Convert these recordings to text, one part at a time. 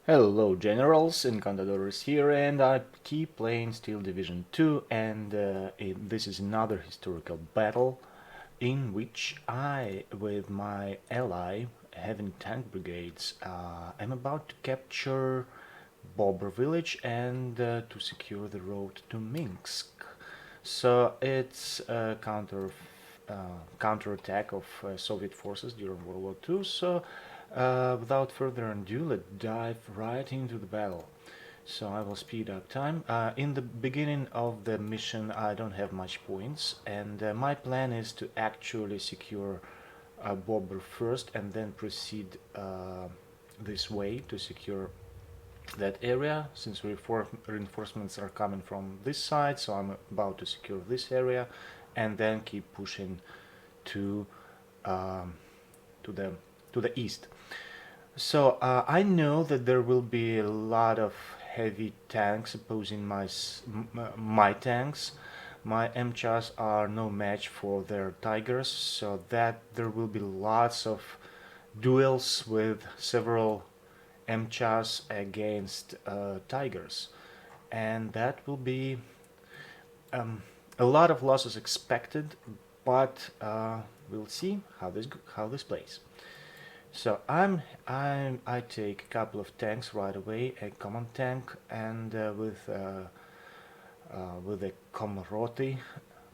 Hello generals, Encantadores here, and I keep playing Steel Division 2, and this is another historical battle in which I, with my ally, having tank brigades, am about to capture Bobber village and to secure the road to Minsk. So it's a counterattack of Soviet forces during World War II. So without further ado, let's dive right into the battle. So I will speed up time. In the beginning of the mission I don't have much points, and my plan is to actually secure Bobber first and then proceed this way to secure that area, since reinforcements are coming from this side. So I'm about to secure this area and then keep pushing to um, to the east. So I know that there will be a lot of heavy tanks opposing my tanks. My MCHAs are no match for their Tigers, so that there will be lots of duels with several MCHAs against Tigers, and that will be a lot of losses expected, but we'll see how this plays. So I take a couple of tanks right away, a command tank, and with a Komroti,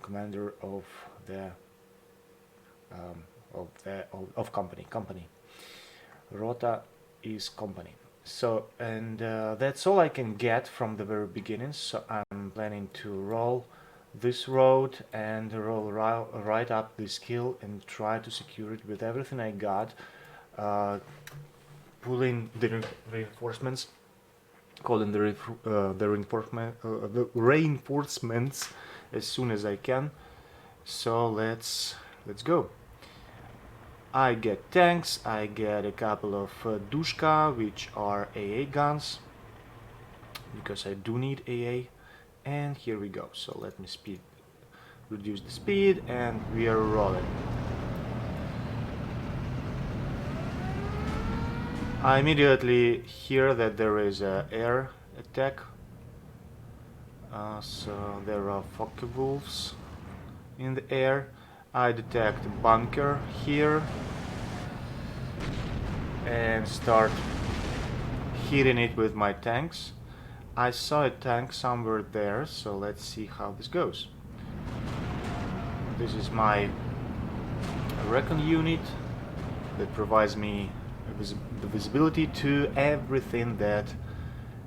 commander of the company. Rota is company. So, and that's all I can get from the very beginning. So I'm planning to roll this road and roll right up this hill and try to secure it with everything I got, pulling the reinforcements, calling the reinforcements as soon as I can. So let's go. I get tanks, I get a couple of Dushka, which are AA guns, because I do need AA, and here we go. So let me reduce the speed, and we are rolling. I immediately hear that there is an air attack, so there are Focke-Wulfs in the air. I detect a bunker here and start hitting it with my tanks. I saw a tank somewhere there, so let's see how this goes. This is my recon unit that provides me the visibility to everything that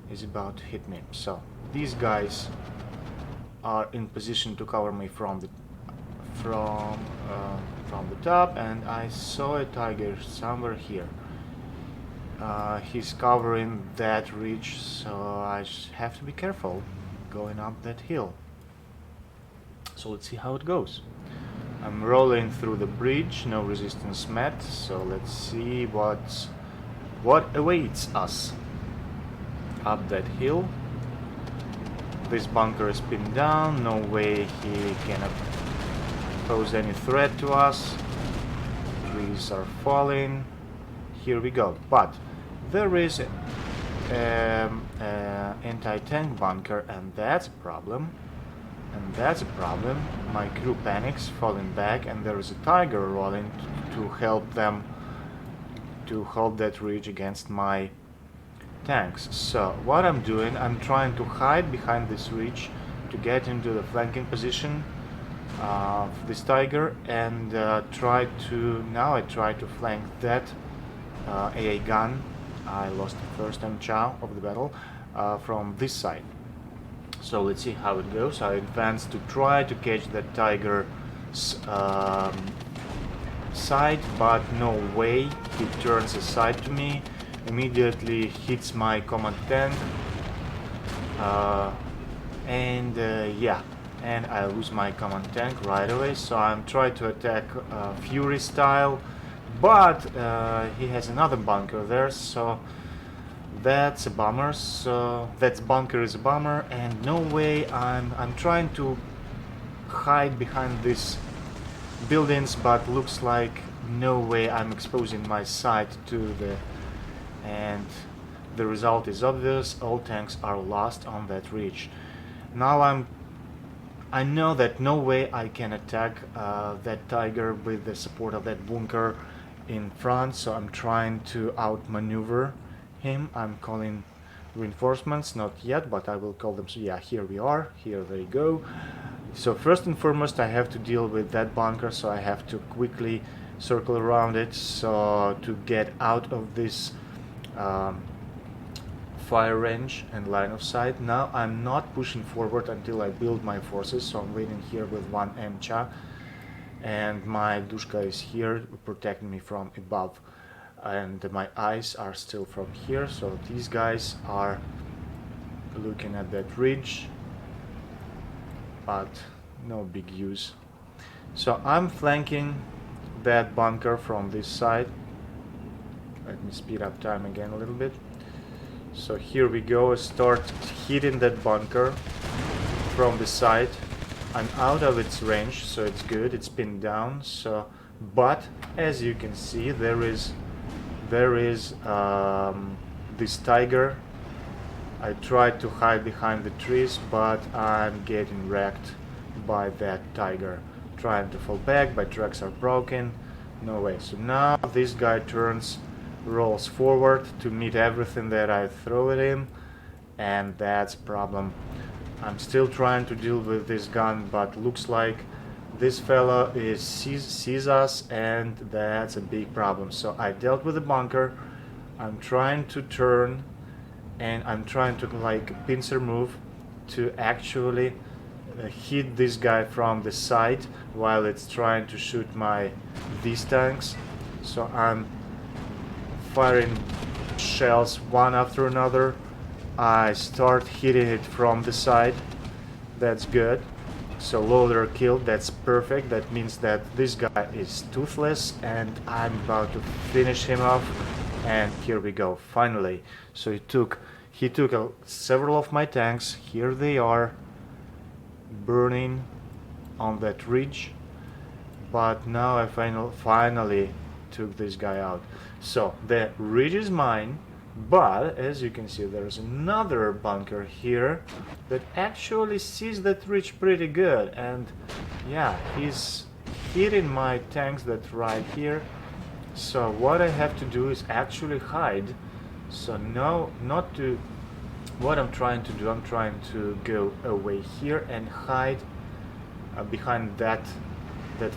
is about to hit me. So these guys are in position to cover me from the top, and I saw a Tiger somewhere here. He's covering that ridge, so I have to be careful going up that hill. So let's see how it goes. I'm rolling through the bridge, no resistance met, so let's see what awaits us up that hill. This bunker is pinned down, no way he can pose any threat to us. Trees are falling. Here we go. But there is an anti-tank bunker, and that's a problem. My crew panics, falling back, and there is a Tiger rolling to help them to hold that ridge against my tanks. So what I'm doing, I'm trying to hide behind this ridge to get into the flanking position of this Tiger, and I try to flank that AA gun. I lost the first MCHA of the battle from this side. So let's see how it goes. I advance to try to catch that Tiger's side, but no way. He turns aside to me, immediately hits my command tank, and I lose my command tank right away. So I'm trying to attack Fury style, but he has another bunker there, so that's a bummer. So that bunker is a bummer, and no way. I'm trying to hide behind these buildings, but looks like no way I'm exposing my side to the, and The result is obvious, all tanks are lost on that ridge. Now I know that no way I can attack that tiger with the support of that bunker in front, so I'm trying to outmaneuver him. I'm calling reinforcements, not yet, but I will call them. So yeah, here we are, here they go. So first and foremost I have to deal with that bunker, so I have to quickly circle around it so to get out of this fire range and line of sight. Now I'm not pushing forward until I build my forces, so I'm waiting here with one MCHA, and my Dushka is here protecting me from above, and my eyes are still from here, so these guys are looking at that ridge, but no big use. So I'm flanking that bunker from this side. Let me speed up time again a little bit. So here we go, start hitting that bunker from the side. I'm out of its range, so it's good, it's pinned down. So, but as you can see, there is this tiger. I tried to hide behind the trees, but I'm getting wrecked by that tiger. Trying to fall back, but tracks are broken. No way. So now this guy rolls forward to meet everything that I throw at him, and that's a problem. I'm still trying to deal with this gun, but looks like this fella sees us, and that's a big problem. So I dealt with the bunker. I'm trying to turn, and I'm trying to like a pincer move to actually hit this guy from the side while it's trying to shoot these tanks. So I'm firing shells one after another. I start hitting it from the side. That's good. So loader killed, that's perfect. That means that this guy is toothless, and I'm about to finish him off. And here we go, finally. So he took several of my tanks. Here they are, burning on that ridge. But now I finally took this guy out. So the ridge is mine, but as you can see, there's another bunker here that actually sees that ridge pretty good, and yeah, he's hitting my tanks that right here. So what I have to do is actually hide. So no, not to. What I'm trying to do, I'm trying to go away here and hide behind that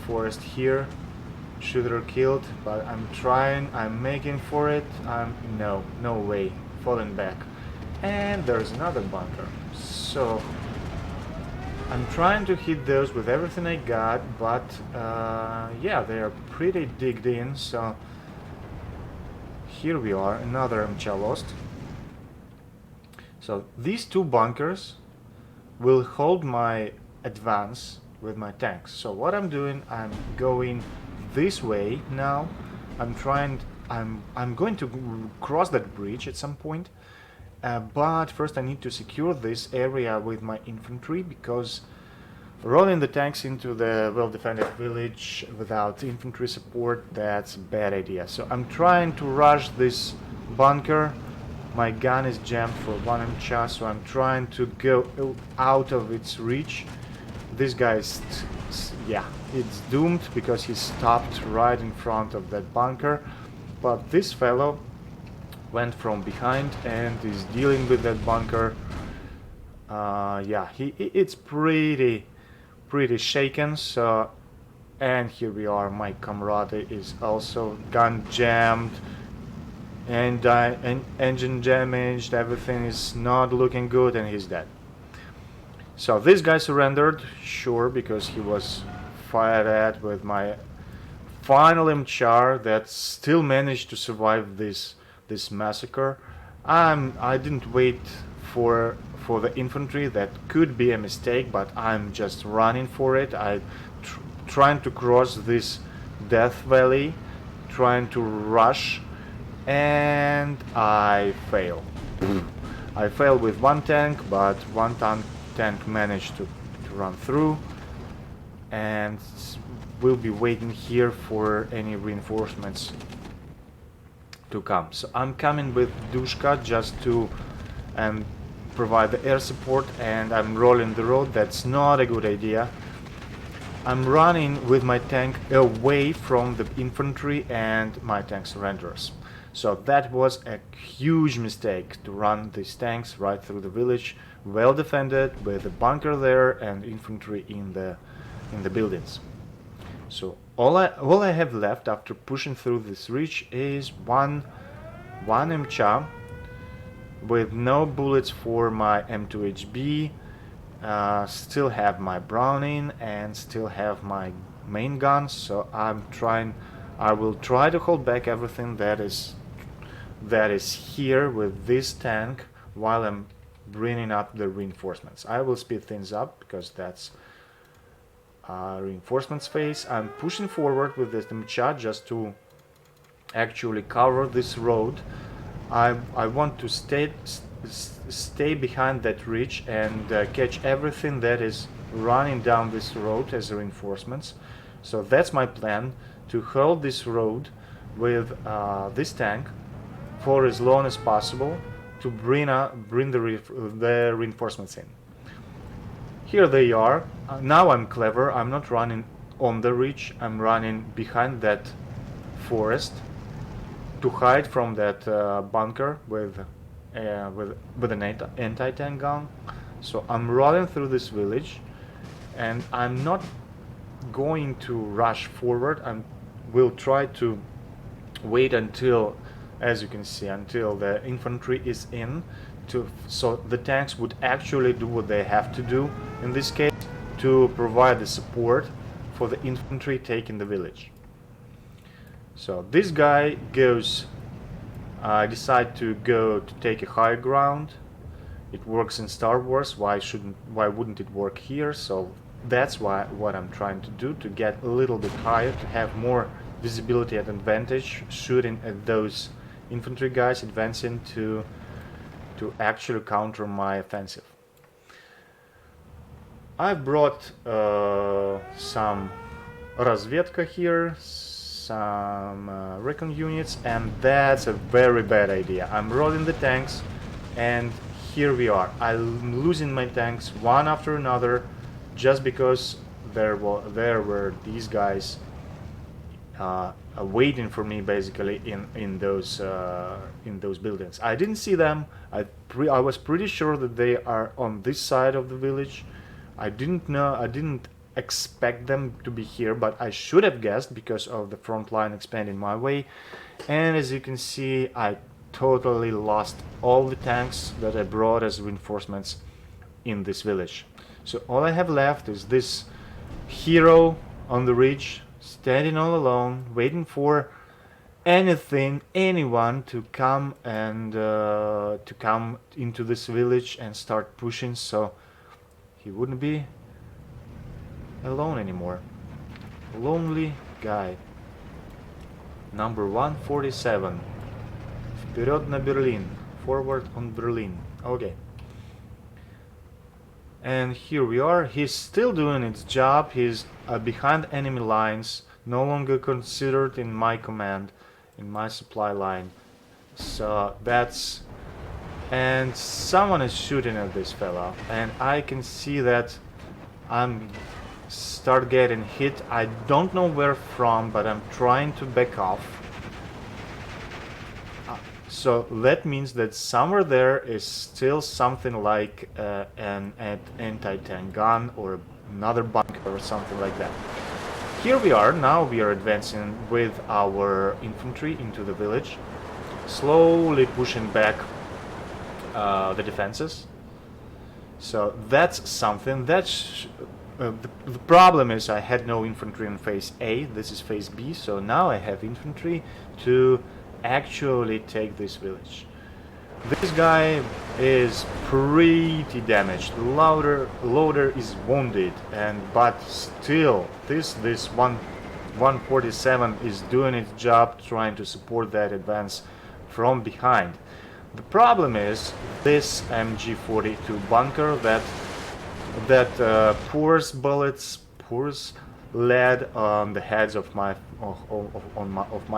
forest here. Shooter killed, but I'm making for it. No way, falling back. And there's another bunker. So I'm trying to hit those with everything I got, but yeah, they are pretty digged in. So here we are, another MCHA lost. So these two bunkers will hold my advance with my tanks. So what I'm doing, I'm going this way now. I'm going to cross that bridge at some point, but first I need to secure this area with my infantry, because rolling the tanks into the well-defended village without infantry support, that's a bad idea. So I'm trying to rush this bunker. My gun is jammed for one MCHA, so I'm trying to go out of its reach. This guy is yeah, it's doomed because he stopped right in front of that bunker. But this fellow went from behind and is dealing with that bunker. Yeah, it's pretty shaken. So, and here we are. My comrade is also gun jammed and engine damaged. Everything is not looking good, and he's dead. So this guy surrendered, sure, because he was fired at with my final MCHAR that still managed to survive this massacre. I didn't wait for the infantry. That could be a mistake, but I'm just running for it. Trying to cross this death valley, trying to rush, and I fail. I fail with one tank, but one tank managed to run through, and we'll be waiting here for any reinforcements come. So I'm coming with Dushka just to provide the air support, and I'm rolling the road. That's not a good idea. I'm running with my tank away from the infantry and my tank surrenderers. So that was a huge mistake to run these tanks right through the village, well defended with a bunker there and infantry in the buildings. So all I have left after pushing through this reach is one MCHA with no bullets for my M2HB. Still have my Browning and still have my main guns, so I will try to hold back everything that is here with this tank while I'm bringing up the reinforcements. I will speed things up because that's reinforcements phase. I'm pushing forward with this MCHA just to actually cover this road. I want to stay behind that ridge and catch everything that is running down this road as reinforcements. So that's my plan, to hold this road with this tank for as long as possible to bring the reinforcements in. Here they are. Now I'm clever. I'm not running on the ridge. I'm running behind that forest to hide from that bunker with an anti-tank gun. So I'm rolling through this village, and I'm not going to rush forward. I will try to wait until, as you can see, until the infantry is in, so the tanks would actually do what they have to do in this case, to provide the support for the infantry taking the village. So this guy goes, I decide to go to take a high ground. It works in Star Wars, why wouldn't it work here? So that's what I'm trying to do, to get a little bit higher, to have more visibility and advantage shooting at those infantry guys advancing to actually counter my offensive. I brought some разведка here, some recon units, and that's a very bad idea. I'm rolling the tanks, and here we are. I'm losing my tanks one after another just because there were these guys waiting for me basically in those buildings. I didn't see them. I was pretty sure that they are on this side of the village. I didn't expect them to be here, but I should have guessed because of the front line expanding my way. And as you can see, I totally lost all the tanks that I brought as reinforcements in this village. So all I have left is this hero on the ridge, standing all alone, waiting for anyone to come and to come into this village and start pushing, so he wouldn't be alone anymore. Lonely guy. Number 147. Вперед на Berlin. Forward on Berlin. Okay. And here we are. He's still doing its job. He's behind enemy lines, no longer considered in my command, in my supply line. So that's... And someone is shooting at this fella, and I can see that I'm start getting hit. I don't know where from, but I'm trying to back off. So that means that somewhere there is still something like an anti-tank gun or another bunker or something like that. Here we are. Now we are advancing with our infantry into the village, slowly pushing back the defenses. So that's something. That's the problem is I had no infantry in phase A. This is phase B. So now I have infantry to actually take this village. This guy is pretty damaged. Loader is wounded, but still this 147 is doing its job, trying to support that advance from behind. The problem is this MG42 bunker that pours bullets, pours lead on the heads of my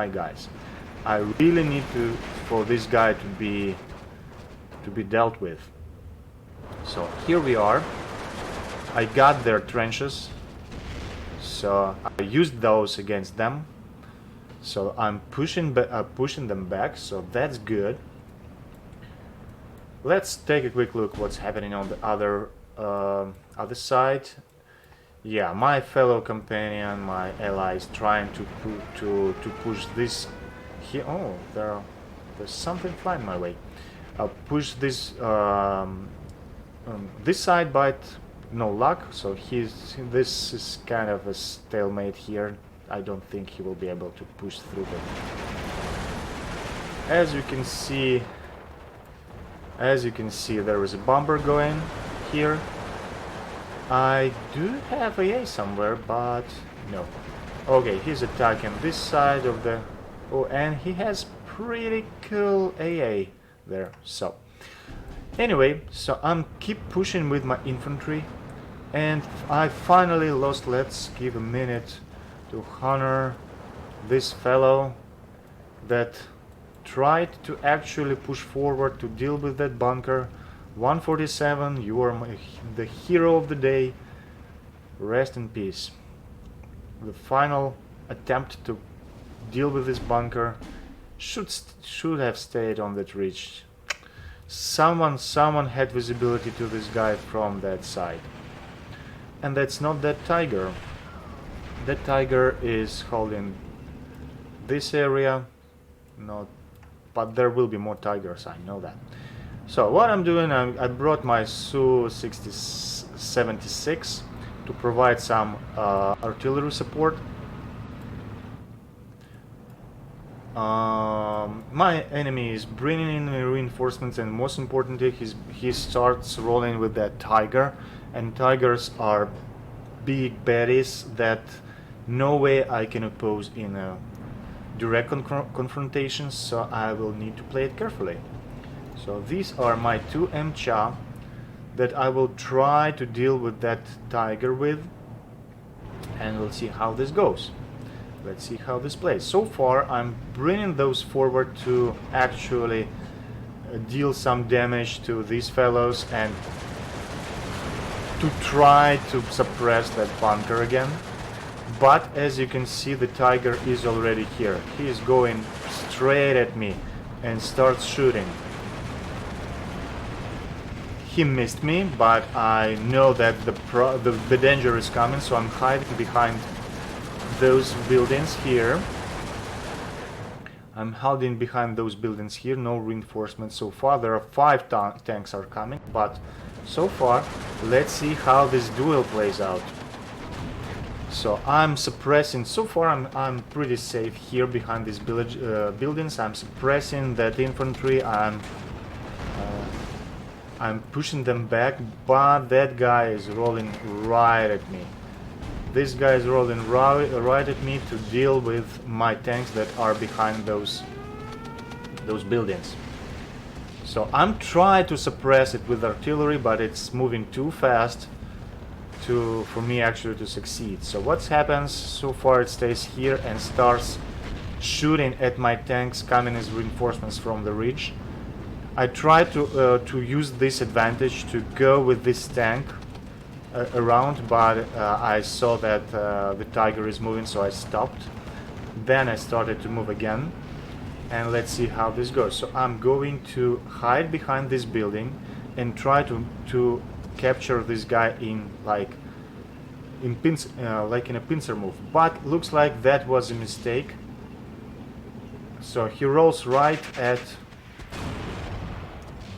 guys. I really need for this guy to be dealt with. So here we are. I got their trenches, so I used those against them. So I'm pushing them back, so that's good. Let's take a quick look what's happening on the other side. Yeah, my fellow companion, my ally, is trying to push this here. Oh, there's something flying my way. I'll push this this side, but no luck. So this is kind of a stalemate here. I don't think he will be able to push through it. As you can see, there is a bomber going here. I do have AA somewhere, but no. Okay, he's attacking this side of the... Oh, and he has pretty cool AA there. So anyway, so I'm keep pushing with my infantry, and I finally lost. Let's give a minute to honor this fellow that tried to actually push forward to deal with that bunker. 147, you are the hero of the day. Rest in peace. The final attempt to deal with this bunker should have stayed on that ridge. Someone had visibility to this guy from that side, and that's not that tiger. That tiger is holding this area, but there will be more tigers, I know that. So what I'm doing, I brought my Su-76 to provide some artillery support. My enemy is bringing in reinforcements, and most importantly, he starts rolling with that tiger, and tigers are big baddies that no way I can oppose in a direct confrontations, so I will need to play it carefully. So these are my two MCHA that I will try to deal with that tiger with, and we'll see how this goes. Let's see how this plays. So far I'm bringing those forward to actually deal some damage to these fellows and to try to suppress that bunker again. But as you can see, the tiger is already here. He is going straight at me and starts shooting. He missed me, but I know that the danger is coming, so I'm hiding behind those buildings here. I'm hiding behind those buildings here. No reinforcements so far. There are 5 tanks are coming, but so far, let's see how this duel plays out. So I'm suppressing. So far, I'm pretty safe here behind these buildings. I'm suppressing that infantry. I'm pushing them back, but that guy is rolling right at me. This guy is rolling right at me to deal with my tanks that are behind those buildings. So I'm trying to suppress it with artillery, but it's moving too fast for me actually to succeed. So what happens? So far it stays here and starts shooting at my tanks coming as reinforcements from the ridge. I tried to use this advantage to go with this tank around, but I saw that the tiger is moving, so I stopped. Then I started to move again, and let's see how this goes. So I'm going to hide behind this building and try to capture this guy in like in a pincer move. But looks like that was a mistake. So he rolls right at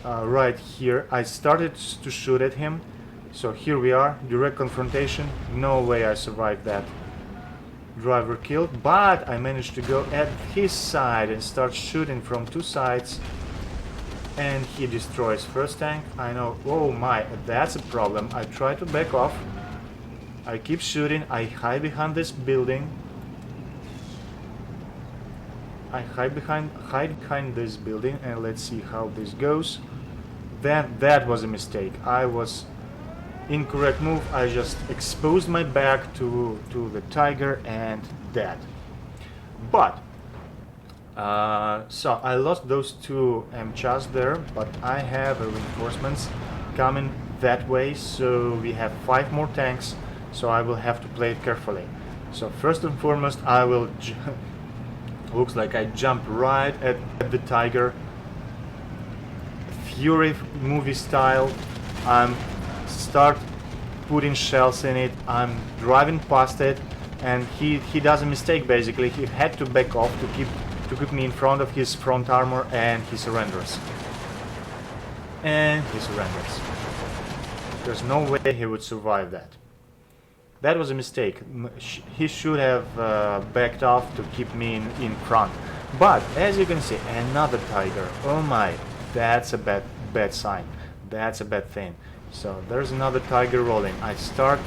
right here. I started to shoot at him. So here we are, direct confrontation. No way I survived that. Driver killed, but I managed to go at his side and start shooting from 2 sides. And he destroys first tank. I know, oh my, that's a problem. I try to back off. I keep shooting. I hide behind this building. I hide behind this building, and let's see how this goes. That was a mistake. I was incorrect move. I just exposed my back to the tiger and dead. But So I lost those two MCHAs there, but I have reinforcements coming that way, so we have 5 more tanks, so I will have to play it carefully. So first and foremost, I will looks like I jump right at the Tiger, Fury movie style. I'm start putting shells in it, I'm driving past it, and he does a mistake basically. He had to back off to keep me in front of his front armor, and he surrenders. And he surrenders. There's no way he would survive that. That was a mistake. He should have backed off to keep me in front. But as you can see, another Tiger. Oh my, that's a bad sign. That's a bad thing. So there's another Tiger rolling. I start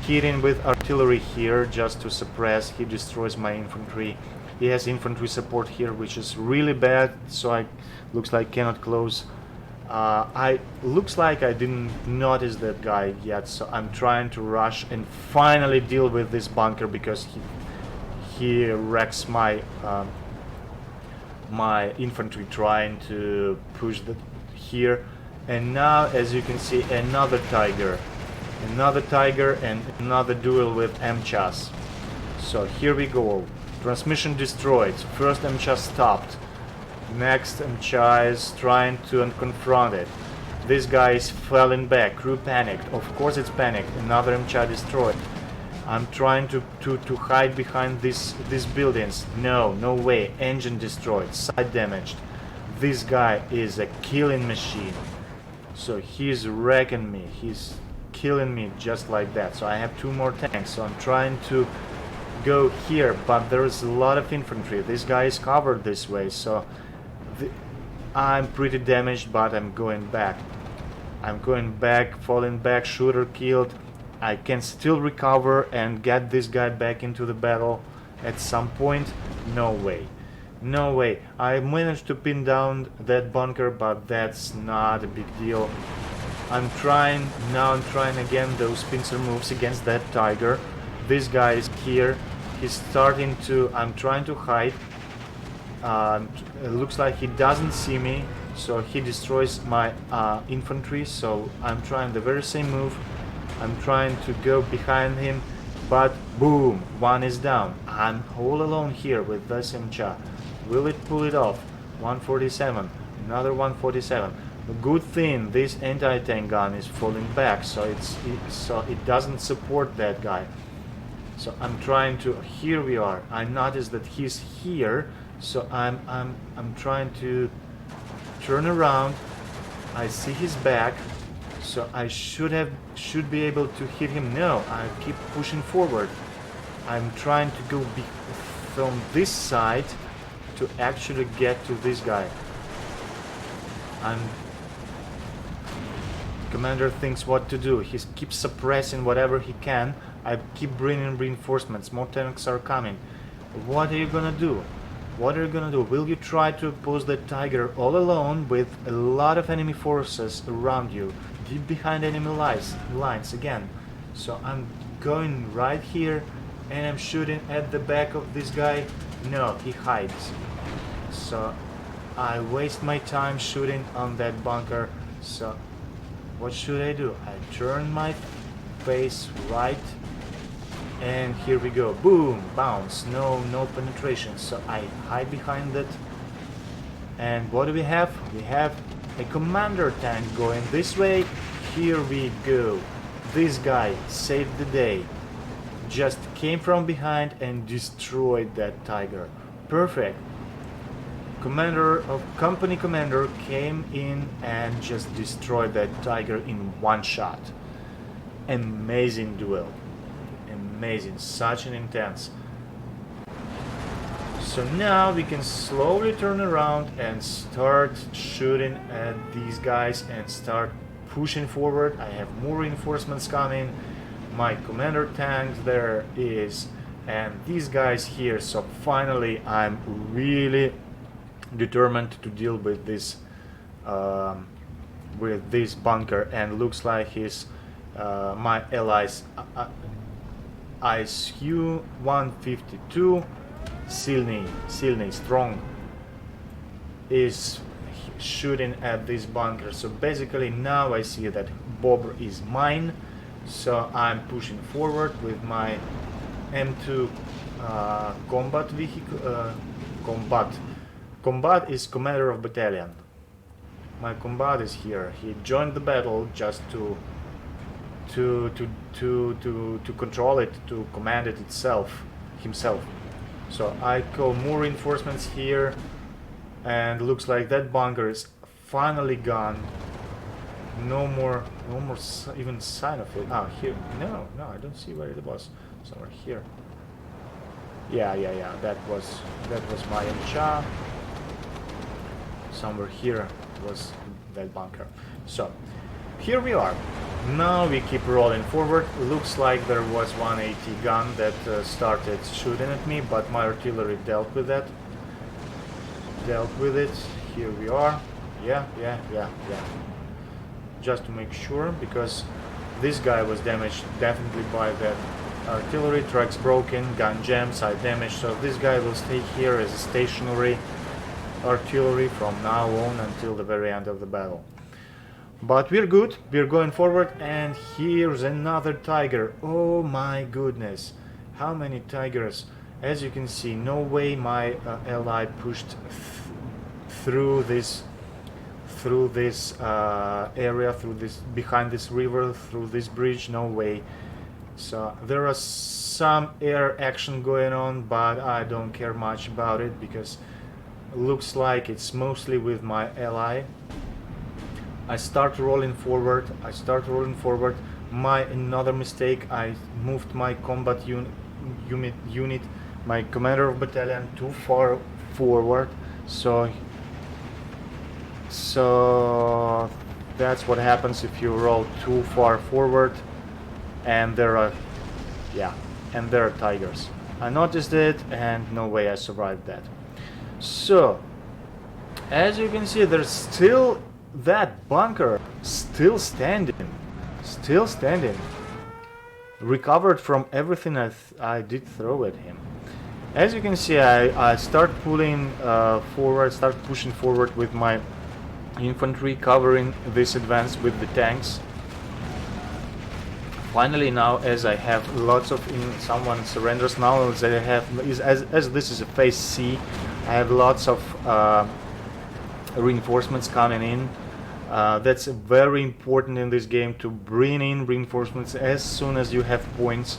hitting with artillery here just to suppress. He destroys my infantry. He has infantry support here, which is really bad, so I looks like cannot close. Looks like I didn't notice that guy yet, so I'm trying to rush and finally deal with this bunker, because he wrecks my my infantry trying to push here. And now, as you can see, another Tiger and another duel with MCHAs. So here we go. Transmission destroyed. First MCHA stopped. Next MCHA is trying to confront it. This guy is falling back. Crew panicked. Of course it's panicked. Another MCHA destroyed. I'm trying to hide behind these buildings. No way. Engine destroyed. Side damaged. This guy is a killing machine. So he's wrecking me. He's killing me just like that. So I have 2 more tanks. So I'm trying to go here, but there's a lot of infantry. This guy is covered this way, so I'm pretty damaged, but I'm going back. Falling back, shooter killed. I can still recover and get this guy back into the battle at some point. No way. I managed to pin down that bunker, but that's not a big deal. I'm trying again those pincer moves against that Tiger. This guy is here. He's starting to... I'm trying to hide. It looks like he doesn't see me, so he destroys my infantry. So I'm trying the very same move. I'm trying to go behind him, but boom, one is down. I'm all alone here with this MCHA. Will it pull it off? 147, another 147. The good thing, this anti-tank gun is falling back, so it doesn't support that guy. So I'm trying to... Here we are. I noticed that he's here, so I'm trying to turn around. I see his back, so I should be able to hit him. No, I keep pushing forward. I'm trying to go from this side to actually get to this guy. Commander thinks what to do. He keeps suppressing whatever he can. I keep bringing reinforcements. More tanks are coming. What are you gonna do? Will you try to oppose that Tiger all alone with a lot of enemy forces around you, deep behind enemy lines again? So I'm going right here and I'm shooting at the back of this guy. No, he hides. So I waste my time shooting on that bunker. So what should I do? I turn my face right, and here we go. Boom, bounce. No penetration. So I hide behind it. And what do we have? We have a commander tank going this way. Here we go. This guy saved the day. Just came from behind and destroyed that Tiger. Perfect. Company commander came in and just destroyed that Tiger in one shot. Amazing duel. Amazing. Such an intense. So now we can slowly turn around and start shooting at these guys and start pushing forward. I have more reinforcements coming. My commander tank there is, and these guys here. So finally I'm really determined to deal with this bunker, and looks like his my allies ISU 152 Silny, strong, is shooting at this bunker. So basically now I see that Bobber is mine. So I'm pushing forward with my M2 combat vehicle. Combat is commander of battalion. My combat is here. He joined the battle just to control it, to command it himself. So I call more reinforcements here, and looks like that bunker is finally gone. No more even sign of it. Ah, here. No, I don't see where it was. Somewhere here. Yeah. That was my MCHA. Somewhere here was that bunker. So here we are. Now we keep rolling forward. Looks like there was 180 gun that started shooting at me, but my artillery dealt with that. Dealt with it. Here we are. Yeah. Just to make sure, because this guy was damaged definitely by that artillery. Tracks broken, gun jammed, side damage. So this guy will stay here as a stationary artillery from now on until the very end of the battle. But we're good, we're going forward, and here's another tiger. Oh my goodness, how many tigers? As you can see, no way my ally pushed through this area, behind this river, through this bridge. No way. So there is some air action going on, but I don't care much about it because looks like it's mostly with my ally. I start rolling forward. My another mistake, I moved my combat unit, my commander of battalion, too far forward. So that's what happens if you roll too far forward, and there are tigers. I noticed it, and no way I survived that. So as you can see, there's still that bunker still standing, recovered from everything I did throw at him. As you can see, I start pulling forward, start pushing forward with my infantry, covering this advance with the tanks. Finally, now as I have lots of someone surrenders, now as I have as this is a phase C, I have lots of reinforcements coming in. That's very important in this game, to bring in reinforcements as soon as you have points,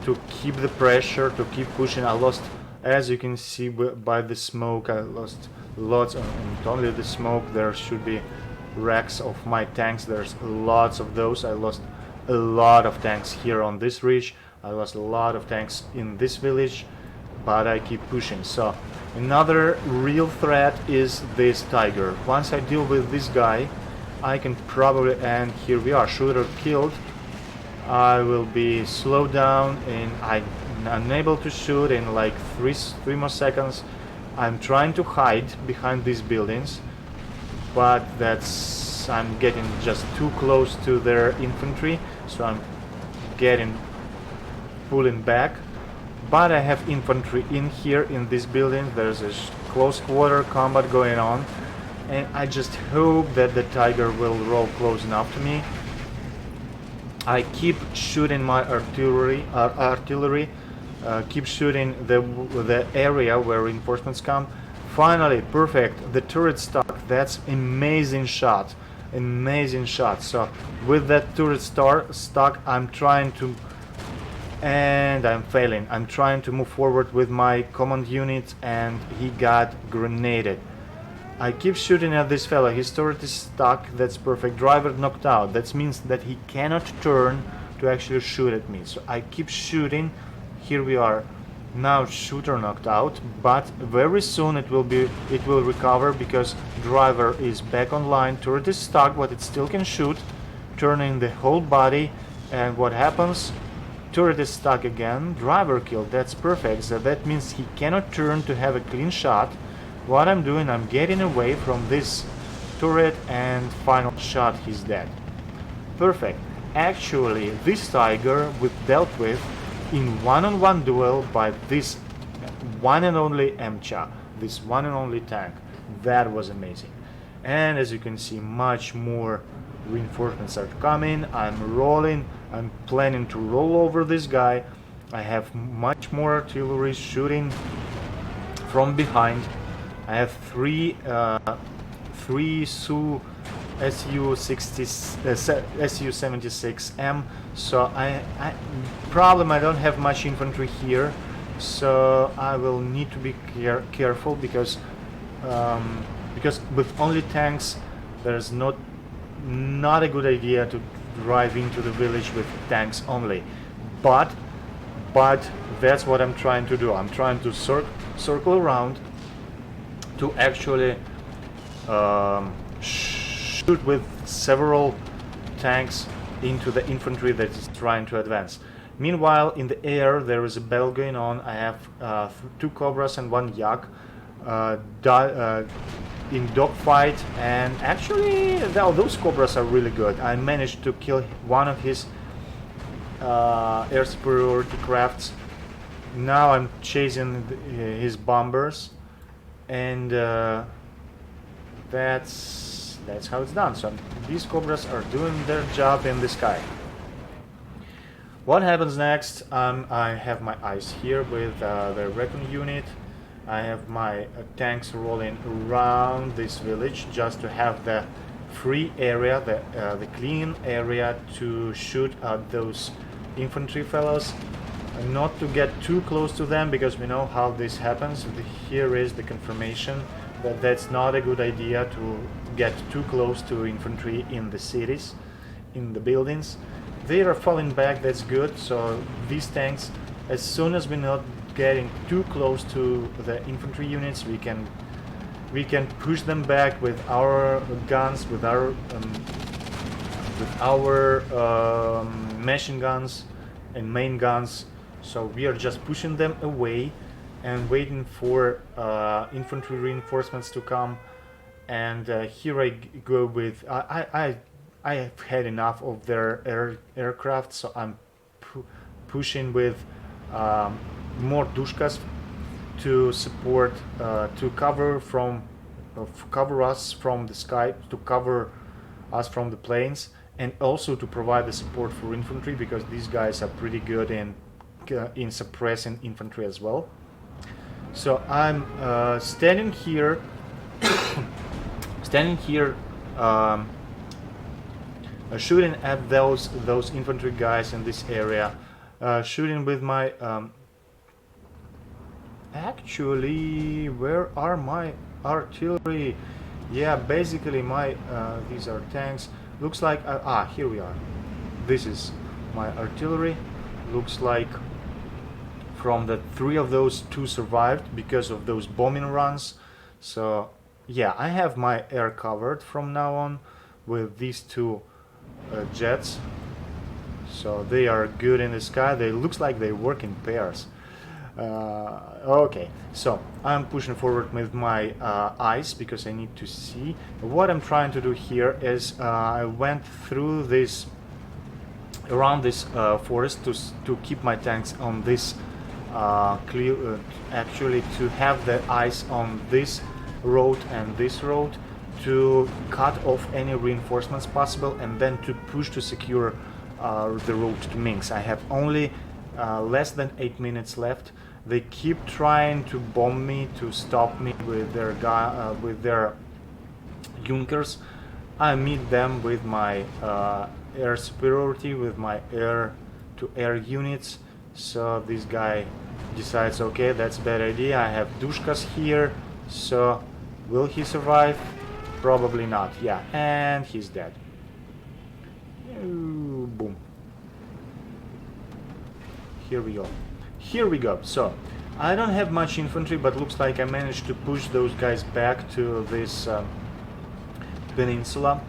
to keep the pressure, to keep pushing. I lost, as you can see by the smoke, I lost lots of, and only the smoke, there should be wrecks of my tanks. There's lots of those. I lost a lot of tanks here on this ridge. I lost a lot of tanks in this village, but I keep pushing. So another real threat is this tiger. Once I deal with this guy, I can probably, and here we are, shooter killed. I will be slowed down and I'm unable to shoot in like three more seconds. I'm trying to hide behind these buildings, but I'm getting just too close to their infantry, so I'm pulling back. But I have infantry in here in this building. There's a close quarter combat going on, and I just hope that the tiger will roll close enough to me. I keep shooting my artillery, keep shooting the area where reinforcements come. Finally, perfect, the turret stuck. That's amazing shot, So with that turret stuck, I'm trying to, and I'm failing. I'm trying to move forward with my command unit, and he got grenaded. I keep shooting at this fella. His turret is stuck. That's perfect. Driver knocked out. That means that he cannot turn to actually shoot at me. So I keep shooting. Here we are. Now shooter knocked out, but very soon it will recover because driver is back online. Turret is stuck, but it still can shoot, turning the whole body. And what happens? Turret is stuck again. Driver killed. That's perfect. So that means he cannot turn to have a clean shot. What I'm doing, I'm getting away from this turret, and final shot, he's dead. Perfect. Actually, this tiger was dealt with in one-on-one duel by this one and only MCHA, this one and only tank. That was amazing. And as you can see, much more reinforcements are coming. I'm rolling, I'm planning to roll over this guy. I have much more artillery shooting from behind. I have three Su-76M, so I problem I don't have much infantry here, so I will need to be careful because with only tanks there's not a good idea to drive into the village with tanks only, but that's what I'm trying to do. I'm trying to circle around to actually shoot with several tanks into the infantry that is trying to advance. Meanwhile, in the air there is a battle going on. I have 2 Cobras and 1 Yak in dogfight, and actually those Cobras are really good. I managed to kill one of his air superiority crafts. Now I'm chasing his bombers, and that's how it's done. So these Cobras are doing their job in the sky. What happens next? I have my eyes here with the recon unit. I have my tanks rolling around this village just to have the free area, the clean area to shoot at those infantry fellows. Not to get too close to them, because we know how this happens. Here is the confirmation that that's not a good idea to get too close to infantry in the cities, in the buildings. They are falling back, that's good. So these tanks, as soon as we're not getting too close to the infantry units, we can push them back with our guns, with our machine guns and main guns. So we are just pushing them away and waiting for infantry reinforcements to come. And here I go with I have had enough of their aircraft, so I'm pushing with more Dushkas to support, to cover us from the sky, to cover us from the planes, and also to provide the support for infantry, because these guys are pretty good in suppressing infantry as well. So I'm standing here, shooting at those infantry guys in this area, shooting with my actually, where are my artillery? Yeah, basically my these are tanks. Looks like here we are. This is my artillery. Looks like from the 3 of those 2 survived because of those bombing runs. So yeah, I have my air covered from now on with these 2 jets. So they are good in the sky. They looks like they work in pairs. Okay, so I'm pushing forward with my eyes because I need to see. What I'm trying to do here is I went through this, around this forest to keep my tanks on this clear, actually to have the eyes on this road and this road to cut off any reinforcements possible, and then to push to secure the road to Minsk. I have only less than 8 minutes left. They keep trying to bomb me, to stop me with their Junkers. I meet them with my air superiority, with my air-to-air units. So this guy decides, okay, that's a bad idea. I have Dushkas here, so will he survive? Probably not. Yeah, and he's dead. Ooh, boom. Here we go. Here we go. So I don't have much infantry, but looks like I managed to push those guys back to this peninsula.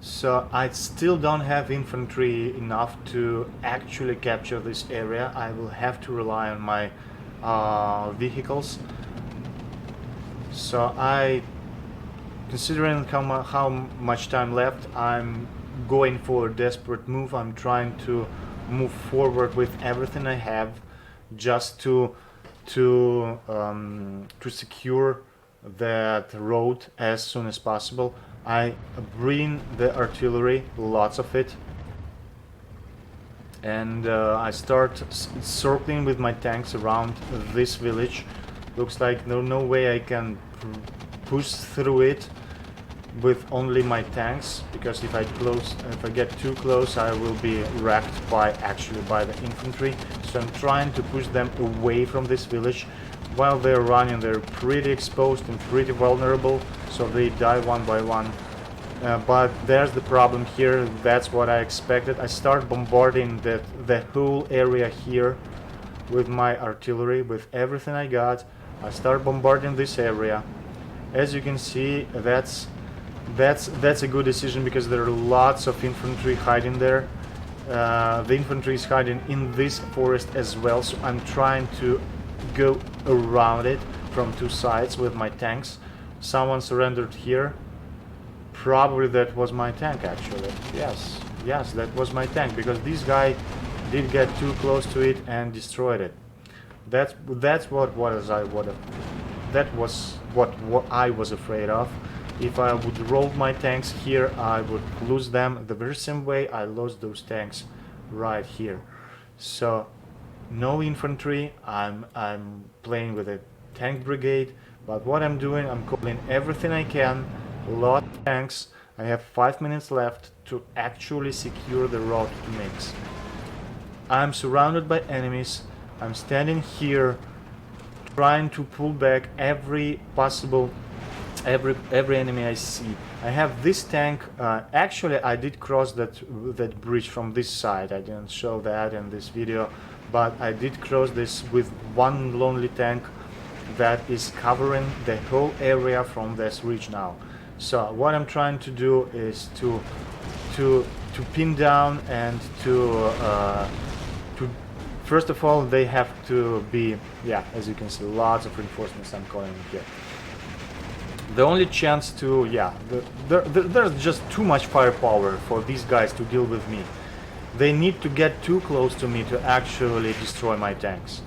So I still don't have infantry enough to actually capture this area. I will have to rely on my vehicles. So considering how much time left, I'm going for a desperate move. I'm trying to move forward with everything I have, just to to secure that road as soon as possible. I bring the artillery, lots of it, and I start circling with my tanks around this village. Looks like no way I can push through it with only my tanks, because if I get too close, I will be wrecked by the infantry. So I'm trying to push them away from this village. While they're running, they're pretty exposed and pretty vulnerable, so they die one by one. But there's the problem here. That's what I expected. I start bombarding the whole area here with my artillery, with everything I got. I start bombarding this area. As you can see, that's a good decision, because there are lots of infantry hiding there. The infantry is hiding in this forest as well, so I'm trying to go around it from two sides with my tanks. Someone surrendered here. Probably that was my tank, actually. Yes, that was my tank, because this guy did get too close to it and destroyed it. That was what I was afraid of. If I would roll my tanks here, I would lose them the very same way I lost those tanks right here. So no infantry. I'm playing with a tank brigade, but what I'm doing, I'm calling everything I can. A lot of tanks. I have 5 minutes left to actually secure the road to Minsk. I'm surrounded by enemies. I'm standing here trying to pull back every enemy I see. I have this tank. Actually, I did cross that bridge from this side. I didn't show that in this video, but I did cross this with one lonely tank that is covering the whole area from this ridge now. So what I'm trying to do is to pin down and to first of all, they have to be, yeah, as you can see, lots of reinforcements I'm calling here. The only chance to, yeah, there's just too much firepower for these guys to deal with me. They need to get too close to me to actually destroy my tanks.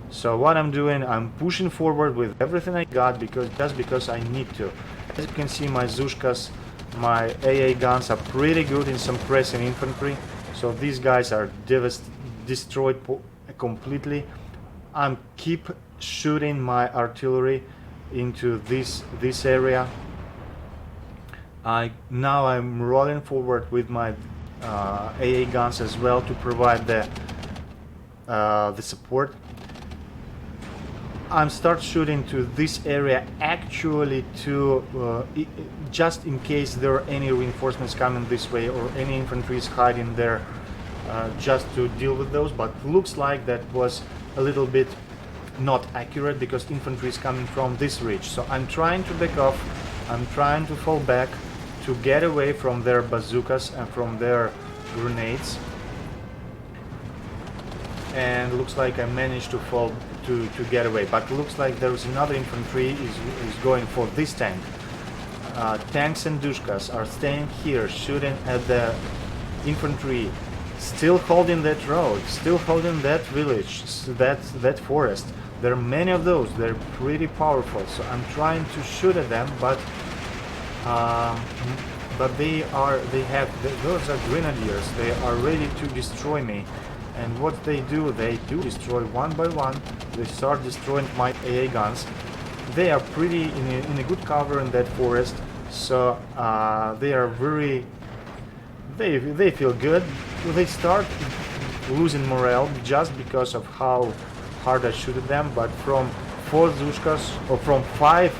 So what I'm doing, I'm pushing forward with everything I got, because I need to. As you can see, my Zushkas, my AA guns are pretty good in suppressing infantry, so these guys are destroyed completely. I'm keep shooting my artillery into this area. Now I'm rolling forward with my AA guns as well to provide the support. I'm start shooting to this area actually to just in case there are any reinforcements coming this way or any infantry is hiding there, just to deal with those. But looks like that was a little bit not accurate, because infantry is coming from this ridge. So I'm trying to back off. I'm trying to fall back to get away from their bazookas and from their grenades. And looks like I managed to fall to get away, but looks like there is another infantry is going for this tank. Tanks and Dushkas are staying here shooting at the infantry, still holding that road, still holding that village, that forest. There are many of those. They're pretty powerful, so I'm trying to shoot at them, but those are grenadiers. They are ready to destroy me. And what they do destroy one by one. They start destroying my AA guns. They are pretty in a good cover in that forest, so they are very. They feel good. They start losing morale just because of how hard I shoot at them. But from 4 Zushkas, or from 5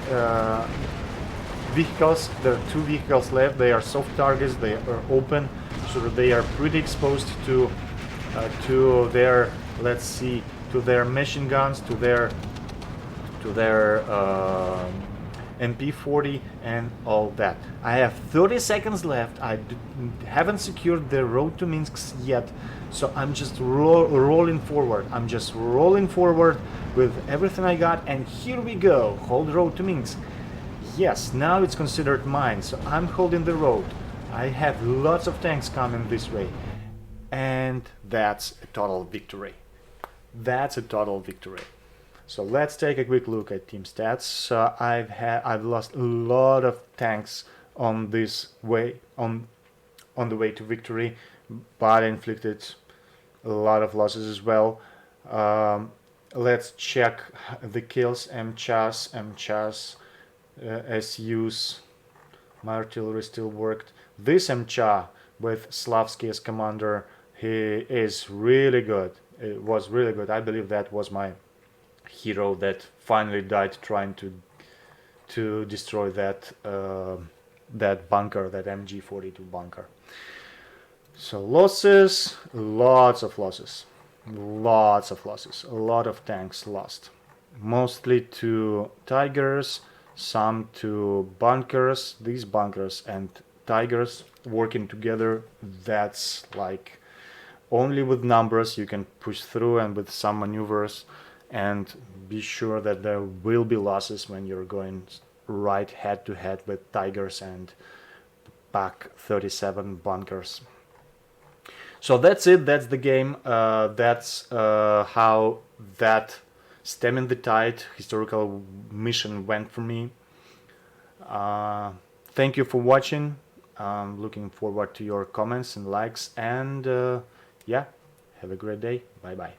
vehicles, there are 2 vehicles left. They are soft targets. They are open, so they are pretty exposed to their, let's see, to their machine guns, to their MP40 and all that. I have 30 seconds left. I haven't secured the road to Minsk yet, so I'm just rolling forward. I'm just rolling forward with everything I got, and here we go. Hold road to Minsk. Yes, now it's considered mine, so I'm holding the road. I have lots of tanks coming this way. And that's a total victory. That's a total victory. So let's take a quick look at team stats. I've lost a lot of tanks on this way on the way to victory, but inflicted a lot of losses as well. Let's check the kills. MCHAS, SUs, my artillery still worked. This MCHA with Slavsky as commander, he is really good. It was really good. I believe that was my hero that finally died trying to destroy that that bunker, that MG42 bunker. So losses, lots of losses, a lot of tanks lost, mostly to Tigers, some to bunkers. These bunkers and Tigers working together, that's like only with numbers you can push through, and with some maneuvers. And be sure that there will be losses when you're going right head to head with Tigers and Pak 37 bunkers. So that's it, that's the game. That's how that Stemming the Tide historical mission went for me. Thank you for watching. I'm looking forward to your comments and likes, and yeah, have a great day. Bye bye.